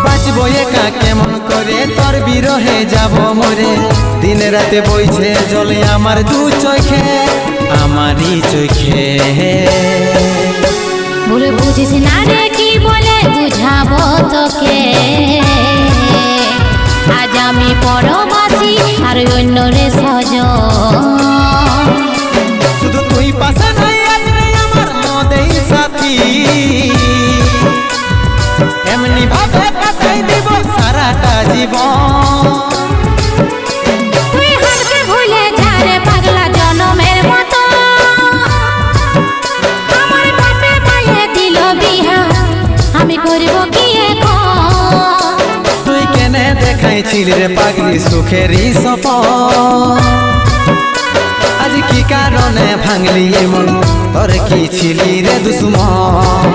বাঁচবো একা কেমন করে তোর বিরহে যাব মরে, দিন রাতে বইছে জলে আমার দু চোখে, আমারই চোখে। বলে বুঝিস না রে কি বলে বুঝাবো তোকে, আজ আমি পরবাসী আর অন্য রে সজন। শুধু তুই পাশে নাই আজ রে আমার মদেই সাথী, এমনি ভাবে কাটাই দিব সারাটা জীবন। তুই হারকে ভুলে যা রে পাগলা জনমের মতো, আমার বাপে মায়ে দিল বিহা, আমি করব কি এখন? তুই কেনে দেখাইছিলি রে পাগলি সুখেরই সপন, আজ কি কারণে ভাঙলি মন, তোর কি ছিলি রে দুশ্মন?